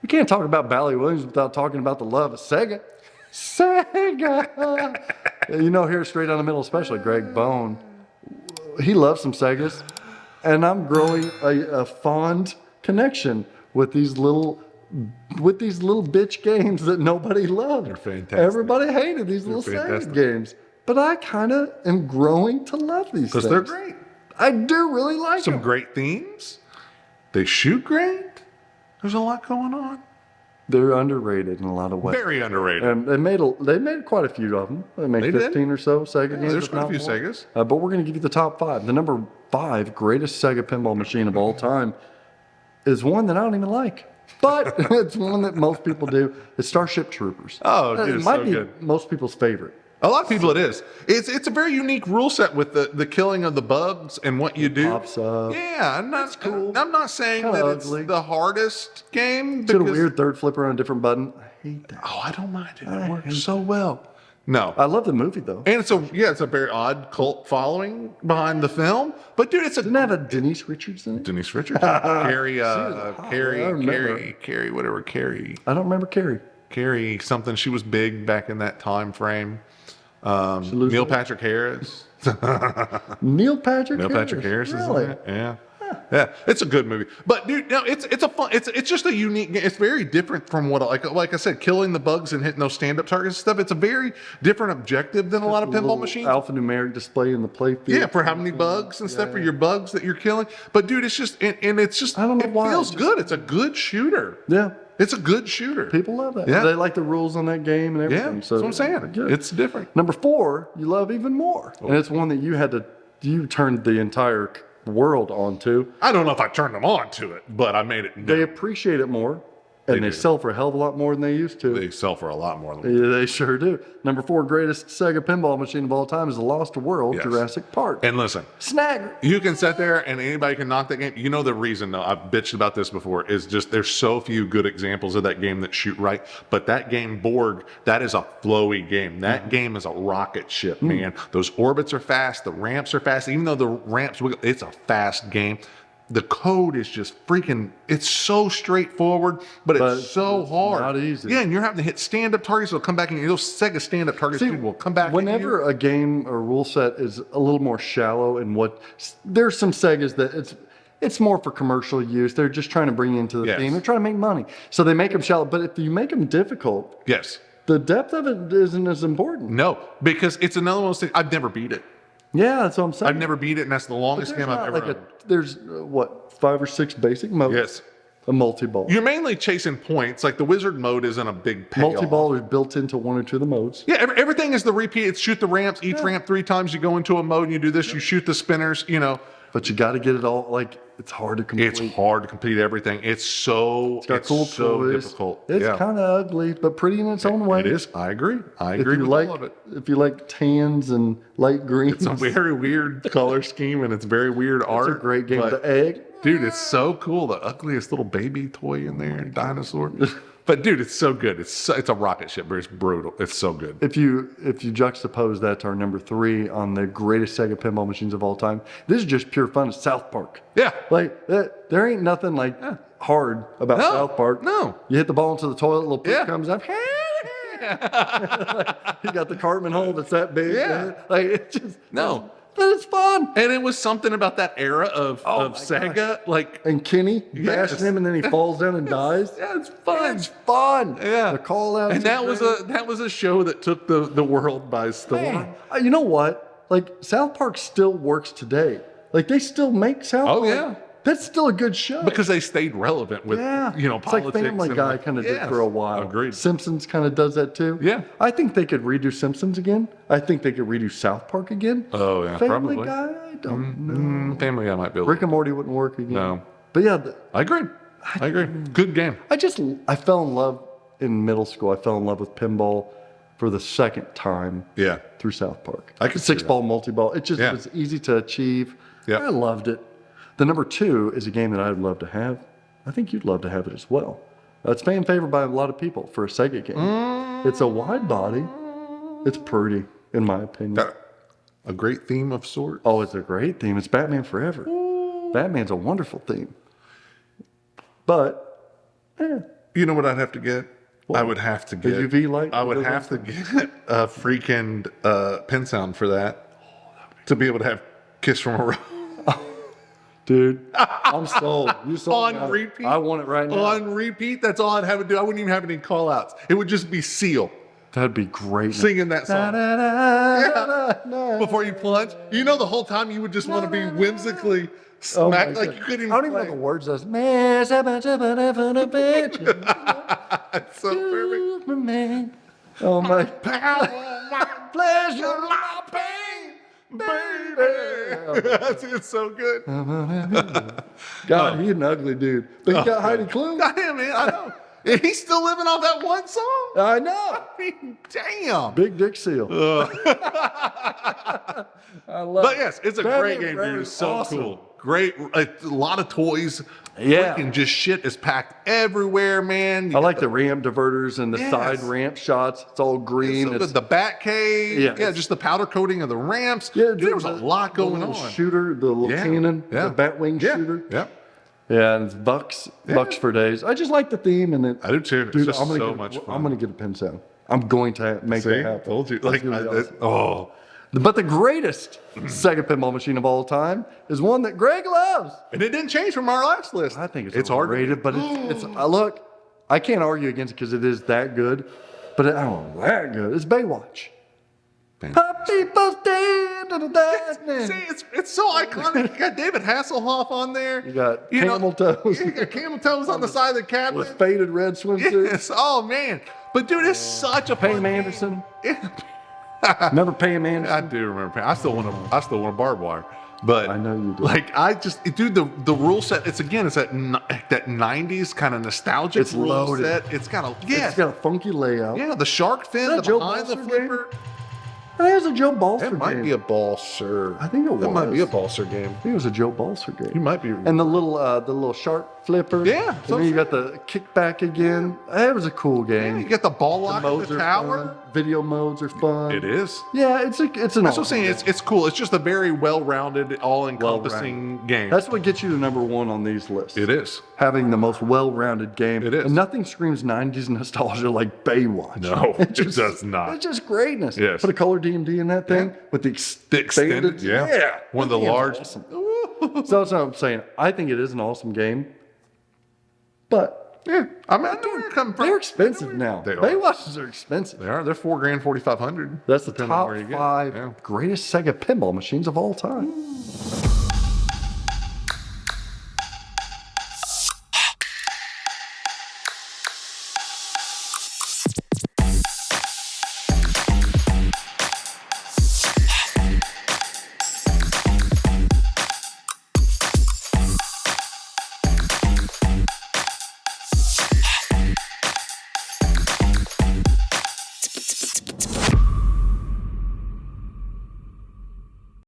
You can't talk about Bally Williams without talking about the love of Sega. Sega! You know, here straight down the middle, especially Greg Bone. He loves some Segas. And I'm growing a fond connection with these little bitch games that nobody loved. They're fantastic. Everybody hated these little Sega games. But I kind of am growing to love these things. Because they're great. I do really like them. Some great themes. They shoot great. There's a lot going on. They're underrated in a lot of ways. Very underrated. And they made quite a few of them. They made 15 or so Sega games. There's quite a few Segas. But we're going to give you the top 5. The number 5 greatest Sega pinball machine of all time is one that I don't even like. But it's one that most people do. It's Starship Troopers. Oh, dude, it might be most people's favorite. A lot of people it is. It's a very unique rule set with the killing of the bugs and what you do. Pops up. Yeah, That's cool. I'm not saying Kinda that ugly. it's the hardest game. It's a weird third flipper on a different button. I hate that. Oh, I don't mind it. It works so well. No. I love the movie though. And it's a very odd cult following behind the film. But dude, Didn't it have a Denise Richards in it? Denise Richards, Carrie, remember. Carrie, whatever, Carrie. I don't remember Carrie. Carrie something. She was big back in that time frame. lose Neil weight? Patrick Harris. Neil Patrick Harris Really? is in it. Yeah. Yeah, it's a good movie, but dude, no, it's a fun. It's just a unique game. It's very different from what like I said, killing the bugs and hitting those stand-up targets and stuff. It's a very different objective than a lot of pinball machines. Alphanumeric display in the playfield. Yeah, for how many bugs and stuff for your bugs that you're killing. But dude, it's just and it's just I don't know it why, feels it good. It's a good shooter. Yeah. It's a good shooter. People love that. Yeah. They like the rules on that game and everything. Yeah, that's what I'm saying. Good. It's different. Number 4, you love even more. And it's one that you turned the entire world onto. I don't know if I turned them on to it, but I made it. They appreciate it more. And they do. sell for a hell of a lot more than they used to. They sell for a lot more than Yeah, they sure do. Number 4 greatest Sega pinball machine of all time is the Lost World, Yes. Jurassic Park. And listen, Snagger. you can sit there and anybody can knock that game. You know the reason, though, I've bitched about this before, is just there's so few good examples of that game that shoot right. But that game, Borg, that is a flowy game. That game is a rocket ship, man. Those orbits are fast. The ramps are fast. Even though the ramps, it's a fast game. The code is just freaking, it's so straightforward, but it's so hard. Not easy. Yeah, and you're having to hit stand-up targets. They'll come back and those Sega stand-up targets will come back. Whenever a game or rule set is a little more shallow and there's some Segas that it's more for commercial use. They're just trying to bring you into the theme. They're trying to make money. So they make them shallow. But if you make them difficult, yes, the depth of it isn't as important. No, because it's another one of those things. I've never beat it. Yeah, that's what I'm saying. I've never beat it, and that's the longest game I've ever done. There's, 5 or 6 basic modes? Yes. A multi-ball. You're mainly chasing points. Like the wizard mode isn't a big payoff. Multi-ball is built into 1 or 2 of the modes. Yeah, everything is the repeat. It's shoot the ramps. Each ramp 3 times. You go into a mode and you do this. You shoot the spinners, But you got to get it all, it's hard to complete. It's hard to complete everything. It's got cool so toys. difficult. It's kind of ugly, but pretty in its own way. It is. I agree. I If agree you with like, all of it. if you like tans and light greens, It's a very weird color scheme and it's very weird art. it's a great game. but- The egg, Dude, it's so cool. The ugliest little baby toy in there, dinosaur. But dude, it's so good. It's a rocket ship, but it's brutal. It's so good. if you juxtapose that to our number 3 on the greatest Sega pinball machines of all time, this is just pure fun. It's South Park. Yeah. There ain't nothing hard about No, South Park. no. You hit the ball into the toilet, little poop Yeah. comes up. You got the Cartman hole that's that big. Yeah. It's just No. but it's fun. And it was something about that era of my Sega. Like, And Kenny Yes. bashing him, and then he falls down and dies. yeah, it's fun. It's fun. Yeah. The call out. And that was a show that took the world by storm. You know what? South Park still works today. They still make South Oh, Park. yeah. That's still a good show. Because they stayed relevant with it's politics. like Family and Guy like- kind of did Yes. for a while. Agreed. Simpsons kind of does that too. Yeah. I think they could redo Simpsons again. I think they could redo South Park again. Oh, yeah, Family probably. Guy, I don't know. Family Guy might be. Rick and Morty wouldn't work again. No. But yeah, I agree. Good game. I fell in love in middle school. I fell in love with pinball for the second time Yeah. through South Park. I could see 6-ball, multi-ball. It just was easy to achieve. Yeah. I loved it. The number 2 is a game that I'd love to have. I think you'd love to have it as well. It's fan favored by a lot of people for a Sega game. It's a wide body. It's pretty, in my opinion. A great theme of sorts. Oh, it's a great theme. It's Batman Forever. Batman's a wonderful theme. But, You know what I'd have to get? I would have to get UV light? I would have to get a freaking pin sound for that to be able to have "Kiss from a Rose" Dude, I'm sold. You sold me. on repeat. I want it right now. On repeat. That's all I'd have to do. I wouldn't even have any call outs. It would just be Seal That'd be great. singing that song. Yeah. Before you plunge, you know, the whole time you would just want to be whimsically Oh my smacked like God. you couldn't even. I don't even know play. the words. That's It's That's so perfect. Oh my Power, my pleasure, my pain, baby. It's so good. God, he's an ugly dude. But he got Heidi Klum. Damn, man, I know. He's still living off that one song. I know. I mean, damn. Big Dick Seal. I love But yes, it's a great Batman game, Brave dude. is It's so awesome. cool. Great, a lot of toys. Yeah. Freaking just shit is packed everywhere, man. I like the ramp diverters and the Yes. side ramp shots. It's all green. So It's, the bat cave. Yeah, Yeah, it's- just the powder coating of the ramps. yeah, Dude, there was a lot the going little on. Shooter, the little Yeah, cannon, yeah. the Batwing Yeah, shooter. yeah. Yeah, and it's Bucks for days. I just like the theme and it. I do too. It's Dude, just I'm gonna so get, much fun. I'm gonna get a pin sound. I'm going to make See, that happen. told you. It's Like, gonna be awesome. oh, But the greatest Sega pinball machine of all time is one that Greg loves. and it didn't change from our last list. I think it's hard. overrated, but it's look, I can't argue against it because it is that good, but I don't know, that good. It's Baywatch. People stand in the darkness. See, it's so iconic. You got David Hasselhoff on there. You got know, camel toes You got camel toes on the side of the cabinet. with faded red swimsuit. Yes. Oh man. But dude, it's such a fun Pam game. Anderson. Yeah. Remember Pam I Anderson? do remember. I still want a barbed wire. But I know you do. Like dude, the rule set. It's that 90s kind of nostalgic It's rule loaded. set. It's got It's got a funky layout. the shark fin, Is that the Joe behind the Balser game? flipper. It was a Joe Balser That might game. be a Balser. I think it That might be a was. Balser game. I think it was a Joe Balser game. You might be. And the little shark flipper. Yeah, And then you got the kickback again. It was a cool game. You get the ball lock in modes the are tower. fun. Video modes are fun. It is. Yeah, it's an That's what I'm awesome saying. game. It's cool. It's just a very well-rounded, all-encompassing game. That's what gets you to number one on these lists. It is. Having the most well-rounded game. It is. And nothing screams 90s nostalgia like Baywatch. No, it does not. It's just greatness. Yes. Put a color DMD in that thing with the The extended, yeah. One of the That thing is large. awesome. So that's what I'm saying. I think it is an awesome game. But Yeah, I mean, I know where you're coming from. they're expensive now. They are. Baywatches are expensive. They are. They're $4,000, $4,500. That's the depending on top where you get. 5 Yeah. greatest Sega pinball machines of all time.